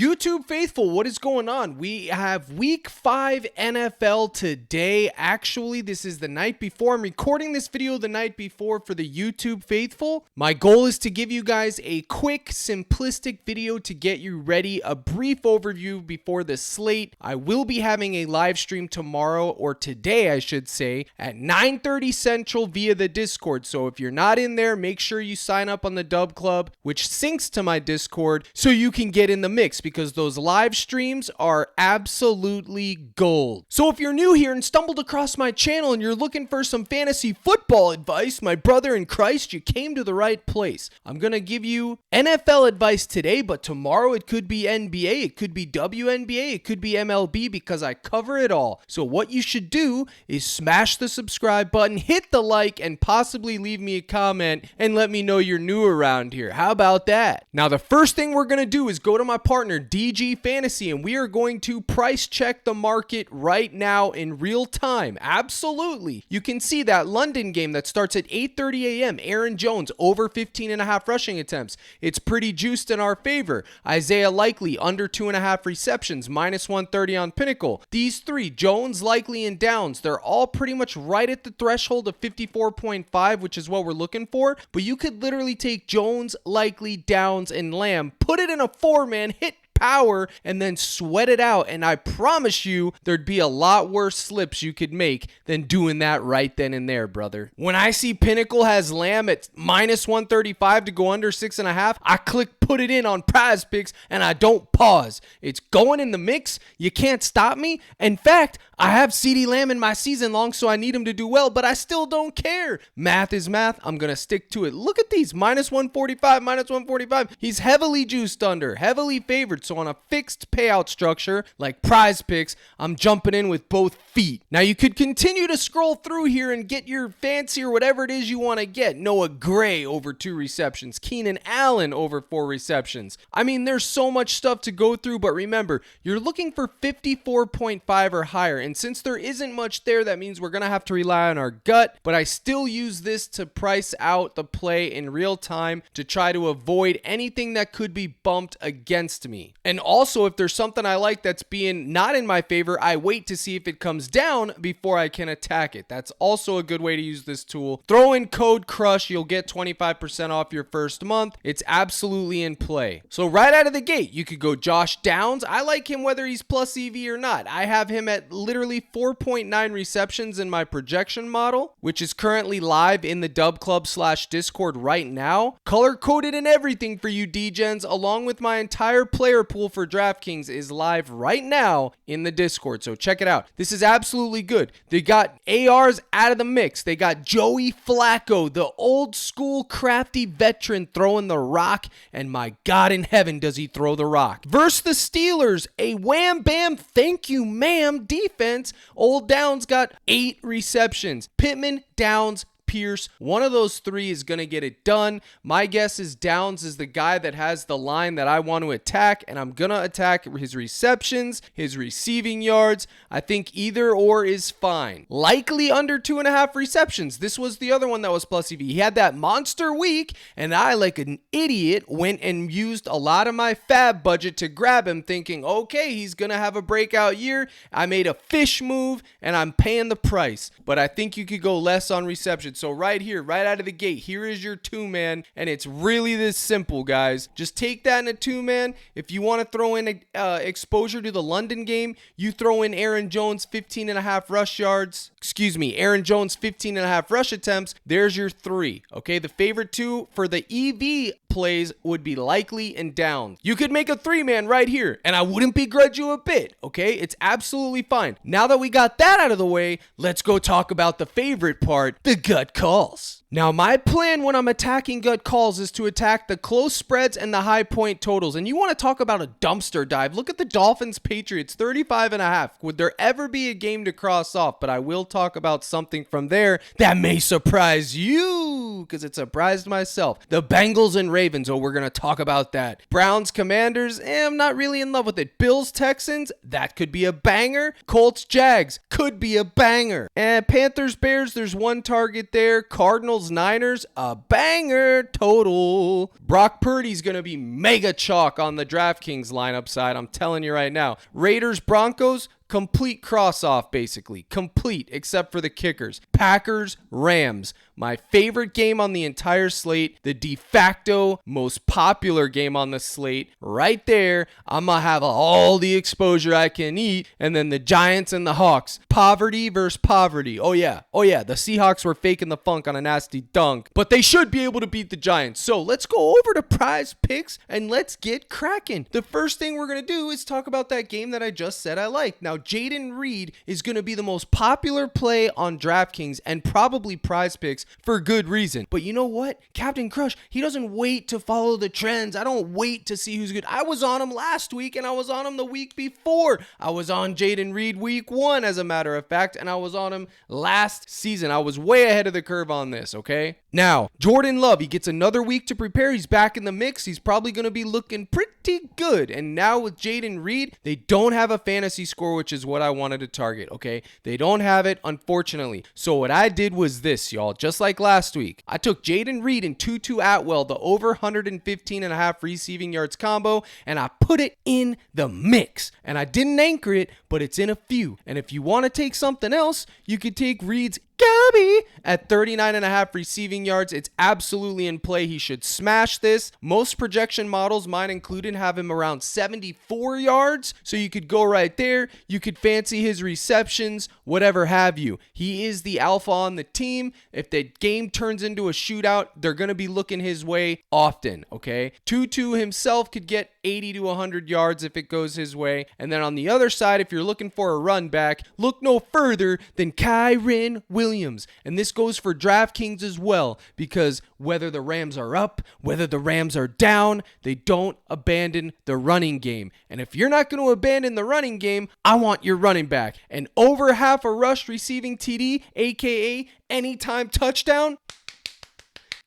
YouTube faithful, what is going on? We have week 5 NFL today. Actually, this is the night before. I'm recording this video the night before for the YouTube faithful. My goal is to give you guys a quick, simplistic video to get you ready, a brief overview before the slate. I will be having a live stream tomorrow, or today I should say, at 9:30 Central via the Discord. So if you're not in there, make sure you sign up on the Dub Club, which syncs to my Discord, so you can get in the mix, because those live streams are absolutely gold. So if you're new here and stumbled across my channel and you're looking for some fantasy football advice, my brother in Christ, you came to the right place. I'm going to give you NFL advice today, but tomorrow it could be NBA, it could be WNBA, it could be MLB, because I cover it all. So what you should do is smash the subscribe button, hit the like, and possibly leave me a comment and let me know you're new around here. How about that? Now, the first thing we're going to do is go to my partner DG Fantasy, and we are going to price check the market right now in real time. Absolutely. You can see that London game that starts at 8:30 a.m. Aaron Jones over 15.5 rushing attempts. It's pretty juiced in our favor. Isaiah Likely under 2.5 receptions, -130 on Pinnacle. These three, Jones, Likely, and Downs, they're all pretty much right at the threshold of 54.5, which is what we're looking for. But you could literally take Jones, Likely, Downs, and Lamb, put it in a 4-man, hit power, and then sweat it out, and I promise you there'd be a lot worse slips you could make than doing that right then and there, brother. When I see Pinnacle has Lamb at -135 to go under 6.5, I click put it in on PrizePicks and I don't pause. It's going in the mix. You can't stop me. In fact, I have CeeDee Lamb in my season long, so I need him to do well, but I still don't care. Math is math. I'm going to stick to it. Look at these, -145, -145. He's heavily juiced under, heavily favored. So on a fixed payout structure like PrizePicks, I'm jumping in with both feet. Now you could continue to scroll through here and get your fancy or whatever it is you want to get. Noah Gray over 2 receptions. Keenan Allen over 4 receptions. I mean, there's so much stuff to go through, but remember, you're looking for 54.5 or higher. And since there isn't much there, that means we're going to have to rely on our gut. But I still use this to price out the play in real time to try to avoid anything that could be bumped against me. And also, if there's something I like that's being not in my favor, I wait to see if it comes down before I can attack it. That's also a good way to use this tool. Throw in code CRUSH. You'll get 25% off your first month. It's absolutely in play. So right out of the gate, you could go Josh Downs. I like him whether he's plus EV or not. I have him at literally 4.9 receptions in my projection model, which is currently live in the Dub Club /Discord right now. Color coded and everything for you D-Gens, along with my entire player pool for Draftkings is live right now in the Discord. So check it out. This is absolutely good. They got ARs out of the mix. They got Joey Flacco, the old school crafty veteran, throwing the rock, and my God in heaven does he throw the rock. Versus the Steelers, a wham bam thank you ma'am defense. Old Downs got 8 receptions. Pittman, Downs, Pierce, one of those three is going to get it done. My guess is Downs is the guy that has the line that I want to attack, and I'm going to attack his receptions, his receiving yards. I think either or is fine. Likely under 2.5 receptions. This was the other one that was plus EV. He had that monster week, and I, like an idiot, went and used a lot of my fab budget to grab him, thinking, okay, he's going to have a breakout year. I made a fish move, and I'm paying the price. But I think you could go less on receptions. So right here, right out of the gate, here is your 2-man, and it's really this simple, guys. Just take that in a 2-man. If you want to throw in exposure to the London game, you throw in Aaron Jones 15.5 rush yards. Aaron Jones 15.5 rush attempts. There's your 3. Okay, the favorite 2 for the EV plays would be Likely and Downs. You could make a 3-man right here, and I wouldn't begrudge you a bit. Okay, it's absolutely fine. Now that we got that out of the way, let's go talk about the favorite part, the gut calls. Now, my plan when I'm attacking gut calls is to attack the close spreads and the high point totals. And you want to talk about a dumpster dive. Look at the Dolphins-Patriots, 35.5. Would there ever be a game to cross off? But I will talk about something from there that may surprise you, because it surprised myself. The Bengals and Ravens. Oh, we're going to talk about that. Browns-Commanders. I'm not really in love with it. Bills-Texans. That could be a banger. Colts-Jags. Could be a banger. And Panthers-Bears. There's one target there. Cardinals Niners, a banger total. Brock Purdy's going to be mega chalk on the DraftKings lineup side. I'm telling you right now. Raiders, Broncos, complete cross-off, basically. Complete, except for the kickers. Packers, Rams. My favorite game on the entire slate. The de facto most popular game on the slate. Right there. I'm going to have all the exposure I can eat. And then the Giants and the Hawks. Poverty versus poverty. Oh, yeah. The Seahawks were faking the funk on a nasty dunk. But they should be able to beat the Giants. So let's go over to PrizePicks and let's get cracking. The first thing we're going to do is talk about that game that I just said I liked. Now, Jaden Reed is going to be the most popular play on DraftKings and probably PrizePicks for good reason. But you know what? Captain Crush, he doesn't wait to follow the trends. I don't wait to see who's good. I was on him last week and I was on him the week before. I was on Jaden Reed week 1, as a matter of fact, and I was on him last season. I was way ahead of the curve on this, okay? Now, Jordan Love, he gets another week to prepare. He's back in the mix. He's probably going to be looking pretty good. And now with Jaden Reed, they don't have a fantasy score, which is what I wanted to target, okay? They don't have it, unfortunately. So what I did was this, y'all. Just like last week, I took Jaden Reed and Tutu Atwell, the over 115.5 receiving yards combo, and I put it in the mix. And I didn't anchor it, but it's in a few. And if you want to take something else, you could take Reed's Gabby at 39.5 receiving yards. It's absolutely in play. He should smash this. Most projection models, mine included, have him around 74 yards. So you could go right there. You could fancy his receptions, whatever have you. He is the alpha on the team. If the game turns into a shootout, they're going to be looking his way often, okay? Tutu himself could get 80 to 100 yards if it goes his way. And then on the other side, if you're looking for a run back, look no further than Kyren Williams. And this goes for DraftKings as well, because whether the Rams are up, whether the Rams are down, they don't abandon the running game. And if you're not going to abandon the running game, I want your running back. And over half a rush receiving TD, aka anytime touchdown,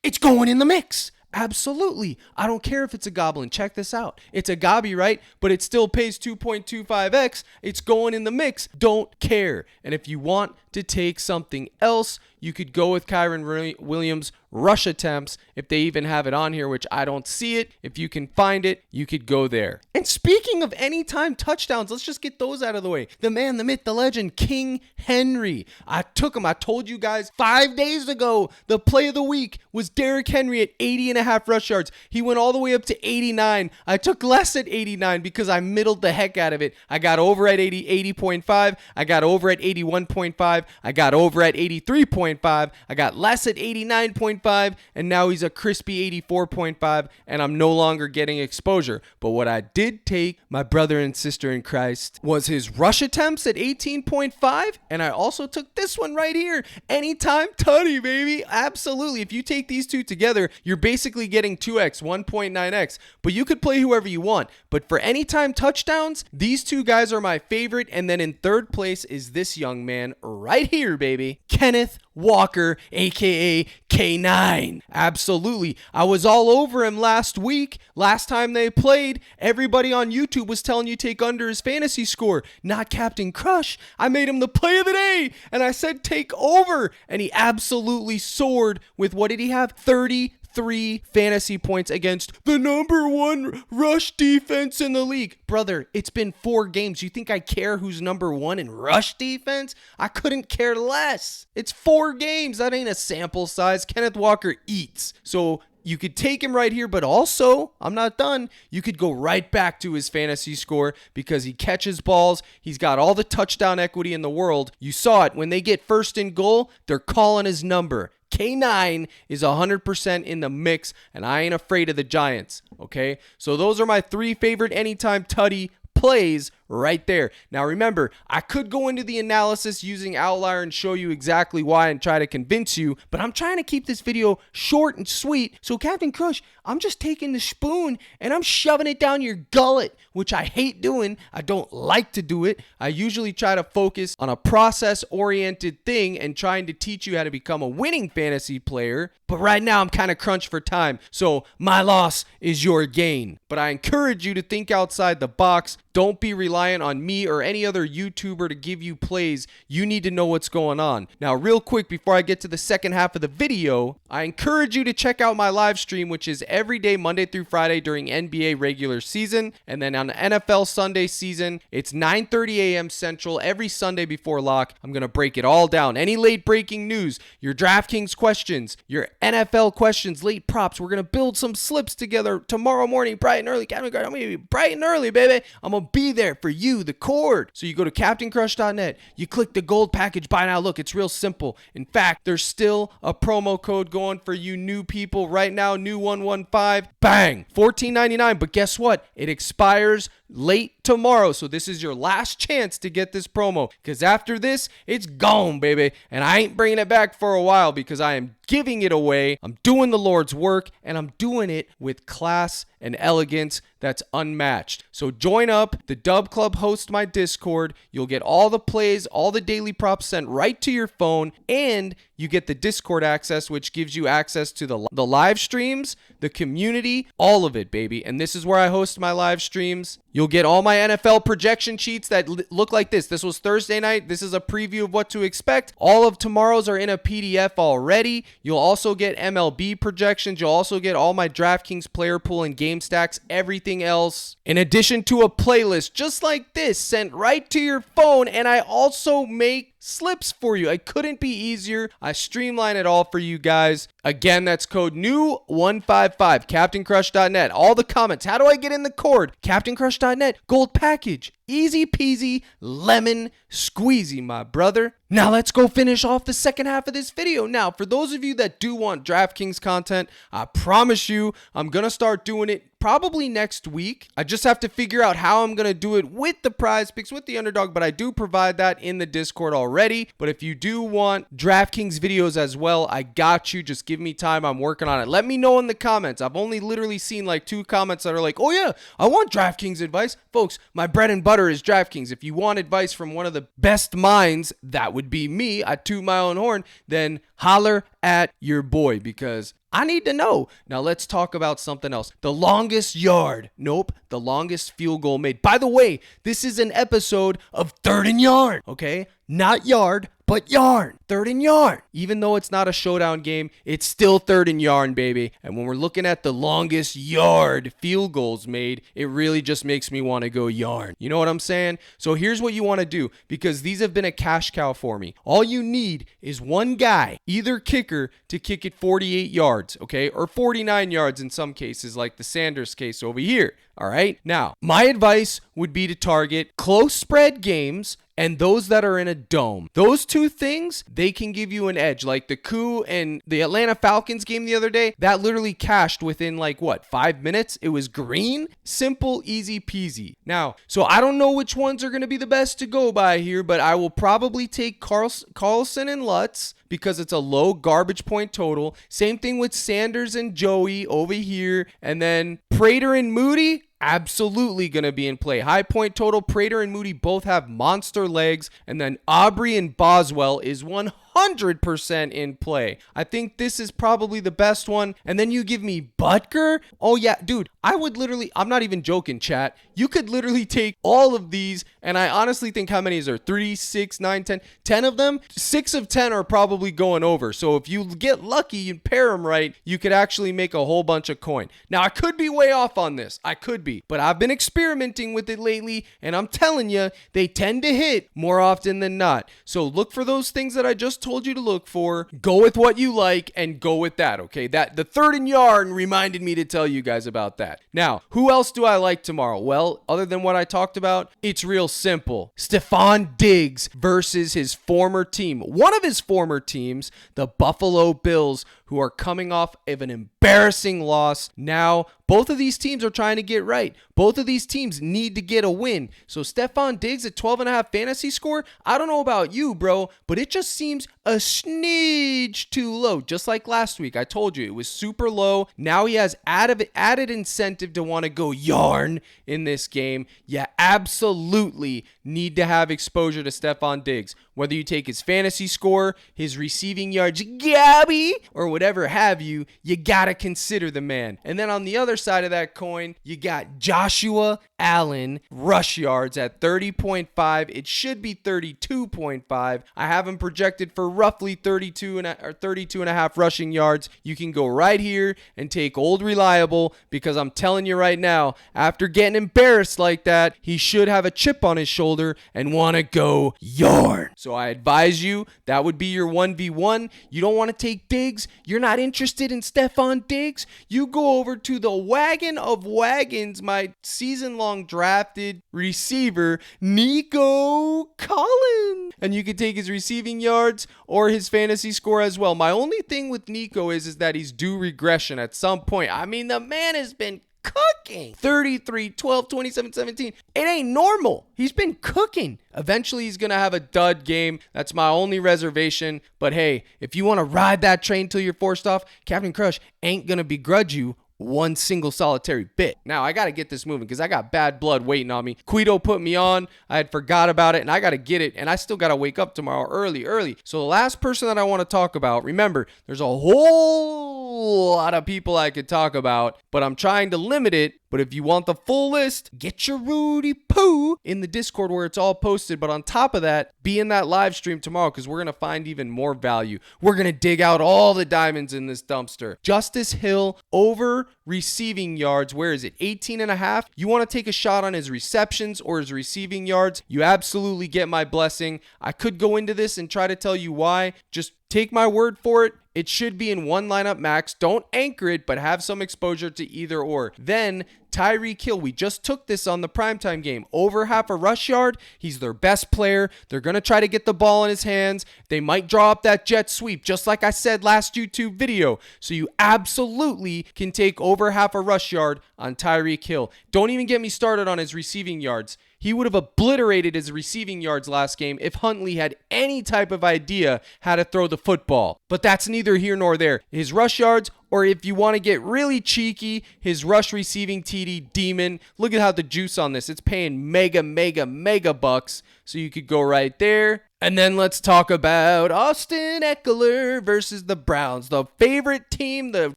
it's going in the mix. Absolutely. I don't care if it's a goblin. Check this out. It's a gobby, right? But it still pays 2.25x. It's going in the mix. Don't care. And if you want to take something else, you could go with Kyren Williams rush attempts, if they even have it on here, which I don't see it. If you can find it, you could go there. And speaking of anytime touchdowns, let's just get those out of the way. The man, the myth, the legend, King Henry. I took him. I told you guys 5 days ago, the play of the week was Derrick Henry at 80.5 rush yards. He went all the way up to 89. I took less at 89 because I middled the heck out of it. I got over at 80.5. I got over at 81.5. I got over at 83.5. I got less at 89.5, and now he's a crispy 84.5, and I'm no longer getting exposure. But what I did take, my brother and sister in Christ, was his rush attempts at 18.5, and I also took this one right here, anytime tutty, baby. Absolutely. If you take these two together, you're basically getting 2x, 1.9x, but you could play whoever you want. But for anytime touchdowns, these two guys are my favorite, and then in third place is this young man right here, baby, Kenneth Walker, aka K9. Absolutely. I was all over him last week. Last time they played, everybody on YouTube was telling you take under his fantasy score, not Captain Crush. I made him the play of the day, and I said take over, and he absolutely soared with, what did he have? 33 fantasy points against the number one rush defense in the league. Brother, it's been 4 games. You think I care who's number one in rush defense? I couldn't care less. It's 4 games. That ain't a sample size. Kenneth Walker eats. So you could take him right here, but also, I'm not done. You could go right back to his fantasy score because he catches balls. He's got all the touchdown equity in the world. You saw it. When they get first and goal, they're calling his number. K9 is 100% in the mix, and I ain't afraid of the Giants, okay? So those are my 3 favorite anytime tutty plays right there. Now remember, I could go into the analysis using Outlier and show you exactly why and try to convince you, but I'm trying to keep this video short and sweet. So Captain Crush, I'm just taking the spoon and I'm shoving it down your gullet, which I hate doing. I don't like to do it. I usually try to focus on a process-oriented thing and trying to teach you how to become a winning fantasy player. But right now I'm kind of crunched for time. So my loss is your gain. But I encourage you to think outside the box. Don't be relying reliant on me or any other YouTuber to give you plays. You need to know what's going on. Now, real quick, before I get to the second half of the video, I encourage you to check out my live stream, which is every day, Monday through Friday during NBA regular season. And then on the NFL Sunday season, it's 9:30 a.m. Central every Sunday before lock. I'm going to break it all down. Any late breaking news, your Draftkings questions, your NFL questions, late props. We're going to build some slips together tomorrow morning, bright and early. I'm going to be bright and early, baby. I'm going to be there for you, the cord. So you go to CaptainCrush.net. You click the gold package buy now. Look, it's real simple. In fact, there's still a promo code going for you new people right now. New 115. Bang. $14.99. But guess what? It expires late tomorrow. So this is your last chance to get this promo, because after this, it's gone, baby. And I ain't bringing it back for a while because I am giving it away. I'm doing the Lord's work, and I'm doing it with class and elegance that's unmatched. So join up. The Dub Club hosts my Discord. You'll get all the plays, all the daily props sent right to your phone, and you get the Discord access, which gives you access to the live streams, the community, all of it, baby. And this is where I host my live streams. You'll get all my NFL projection sheets that look like this. This was Thursday night. This is a preview of what to expect. All of tomorrow's are in a PDF already. You'll also get MLB projections. You'll also get all my DraftKings player pool and game stacks, everything else, in addition to a playlist just like this sent right to your phone. And I also make slips for you. I couldn't be easier. I streamline it all for you guys. Again, that's code NEW155, CaptainCrush.net. All the comments. How do I get in the cord? CaptainCrush.net. Gold package. Easy peasy, lemon squeezy, my brother. Now let's go finish off the second half of this video. Now, for those of you that do want DraftKings content, I promise you I'm going to start doing it probably next week. I just have to figure out how I'm going to do it with the PrizePicks, with the UnderDog, but I do provide that in the Discord already. But if you do want DraftKings videos as well, I got you. Just give me time. I'm working on it. Let me know in the comments. I've only literally seen like 2 comments that are like, oh yeah, I want DraftKings advice. Folks, my bread and butter is DraftKings. If you want advice from one of the best minds, that would be me. I toot my own horn. Then holler at your boy, because I need to know. Now let's talk about something else. The longest yard. Nope. The longest field goal made. By the way, this is an episode of Third and Yarn. Okay? Not yard, but yarn. Third and yarn. Even though it's not a showdown game, it's still third and yarn, baby. And when we're looking at the longest yard field goals made, it really just makes me want to go yarn. You know what I'm saying? So here's what you want to do, because these have been a cash cow for me. All you need is one guy, either kicker, to kick it 48 yards, okay? Or 49 yards in some cases, like the Sanders case over here. All right? Now, my advice would be to target close spread games and those that are in a dome. Those 2 things, they can give you an edge. Like the coup and the Atlanta Falcons game the other day, that literally cashed within like, 5 minutes? It was green. Simple, easy peasy. Now, so I don't know which ones are going to be the best to go by here, but I will probably take Carlson and Lutz, because it's a low garbage point total. Same thing with Sanders and Joey over here. And then Prater and Moody, absolutely going to be in play. High point total. Prater and Moody both have monster legs. And then Aubrey and Boswell is 100% in play. I think this is probably the best one. And then you give me Butker. Oh yeah, dude, I would literally, I'm not even joking, chat. You could literally take all of these, and I honestly think, how many is there? 3, 6, 9, 10. 10 of them? 6 of 10 are probably going over. So if you get lucky, you pair them right, you could actually make a whole bunch of coin. Now, I could be way off on this. I could be. But I've been experimenting with it lately, and I'm telling you, they tend to hit more often than not. So look for those things that I just told you to look for. Go with what you like and go with that, okay? That the third and yarn reminded me to tell you guys about that. Now, who else do I like tomorrow? Well, other than what I talked about, it's real simple. Stephon Diggs versus his former team. One of his former teams, the Buffalo Bills, who are coming off of an embarrassing loss. Now, both of these teams are trying to get right. Both of these teams need to get a win. So Stephon Diggs at 12.5 fantasy score, I don't know about you, bro, but it just seems a smidge too low. Just like last week, I told you it was super low. Now he has added incentive to want to go yarn in this game. You absolutely need to have exposure to Stephon Diggs. Whether you take his fantasy score, his receiving yards, Gabby, or whatever have you, you gotta consider the man. And then on the other side of that coin, you got Joshua Allen rush yards at 30.5. It should be 32.5. I have him projected for roughly 32 and a half rushing yards. You can go right here and take old reliable, because I'm telling you right now, after getting embarrassed like that, he should have a chip on his shoulder and want to go yarn. So I advise you, that would be your 1v1. You don't want to take Diggs. You're not interested in Stephon Diggs. You go over to the wagon of wagons, my season-long drafted receiver, Nico Collins. And you can take his receiving yards or his fantasy score as well. My only thing with Nico is that he's due regression at some point. I mean, the man has been cooking. 33, 12, 27, 17. It ain't normal. He's been cooking. Eventually, he's going to have a dud game. That's my only reservation. But hey, if you want to ride that train till you're forced off, Captain Crush ain't going to begrudge you one single solitary bit. Now, I got to get this moving because I got bad blood waiting on me. Quito put me on. I had forgot about it, and I got to get it, and I still got to wake up tomorrow early. So the last person that I want to talk about, remember, there's a whole lot of people I could talk about, but I'm trying to limit it. But if you want the full list, get your Rudy Poo in the Discord where it's all posted. But on top of that, be in that live stream tomorrow because we're going to find even more value. We're going to dig out all the diamonds in this dumpster. Justice Hill over receiving yards. Where is it? 18 and a half. You want to take a shot on his receptions or his receiving yards? You absolutely get my blessing. I could go into this and try to tell you why. Just take my word for it. It should be in one lineup max. Don't anchor it, but have some exposure to either or. Then Tyreek Hill, we just took this on the primetime game. Over half a rush yard. He's their best player. They're going to try to get the ball in his hands. They might draw up that jet sweep, just like I said last YouTube video. So you absolutely can take over half a rush yard on Tyreek Hill. Don't even get me started on his receiving yards. He would have obliterated his receiving yards last game if Huntley had any type of idea how to throw the football. But that's neither here nor there. His rush yards, or if you want to get really cheeky, his rush receiving TD demon. Look at how the juice on this. It's paying mega bucks. So you could go right there. And then let's talk about Austin Eckler versus the Browns, the favorite team, the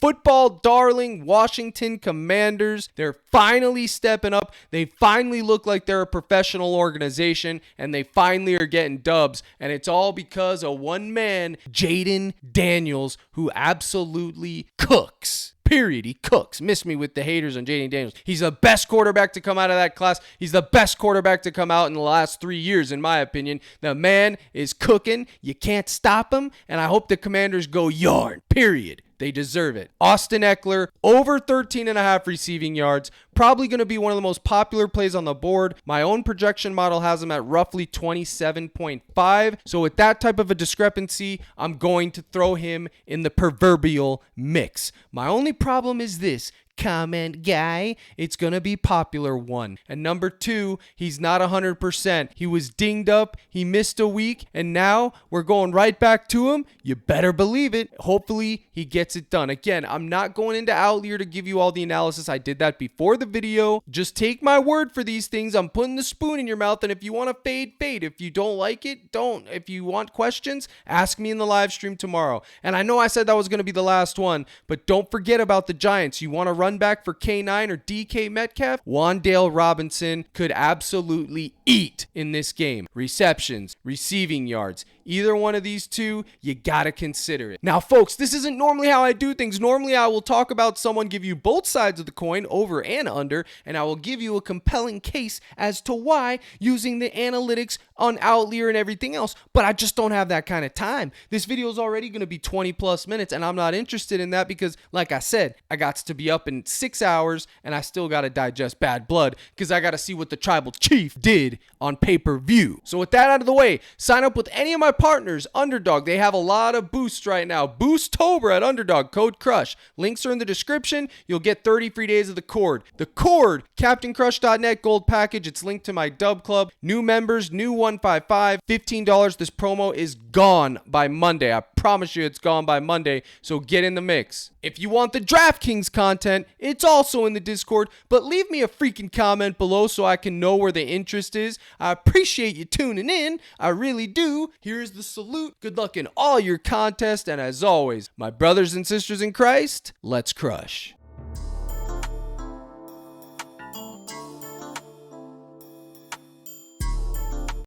football darling Washington Commanders. They're finally stepping up. They finally look like they're a professional organization, and they finally are getting dubs. And it's all because of one man, Jaden Daniels, who absolutely cooks. Period. He cooks. Miss me with the haters on Jaden Daniels. He's the best quarterback to come out of that class. He's the best quarterback to come out in the last 3 years, in my opinion. The man is cooking. You can't stop him. And I hope the Commanders go yarn. Period. They deserve it. Austin Eckler, over 13 and a half receiving yards. Probably going to be one of the most popular plays on the board. My own projection model has him at roughly 27.5. So with that type of a discrepancy, I'm going to throw him in the proverbial mix. My only problem is this. Comment guy, it's gonna be popular one. And number two, he's not 100%. He was dinged up, he missed a week, and now we're going right back to him. You better believe it. Hopefully he gets it done. Again, I'm not going into Outlier to give you all the analysis. I did that before the video. Just take my word for these things. I'm putting the spoon in your mouth, and if you want to fade. If you don't like it, don't. If you want questions, ask me in the live stream tomorrow. And I know I said that was gonna be the last one, but don't forget about the Giants. You want to run back for K9 or DK Metcalf? Wan'Dale Robinson could absolutely eat in this game. Receptions, receiving yards, either one of these two, you gotta consider it. Now, folks, this isn't normally how I do things. Normally, I will talk about someone, give you both sides of the coin, over and under, and I will give you a compelling case as to why, using the analytics on Outlier and everything else, but I just don't have that kind of time. This video is already going to be 20 plus minutes, and I'm not interested in that because, like I said, I got to be up in 6 hours, and I still got to digest bad blood because I got to see what the tribal chief did on pay-per-view. So with that out of the way, sign up with any of my partners. UnderDog, they have a lot of boosts right now. Boostober at UnderDog, code CRUSH. Links are in the description. You'll get 30 free days of the cord. The cord, CaptainCrush.net gold package. It's linked to my dub club. New members, new 155, $15. This promo is gone by Monday. I promise you it's gone by Monday, so get in the mix. If you want the Draftkings content, it's also in the Discord, but leave me a freaking comment below so I can know where the interest is. I appreciate you tuning in. I really do. Here's the salute. Good luck in all your contests, and as always, my brothers and sisters in Christ, let's crush.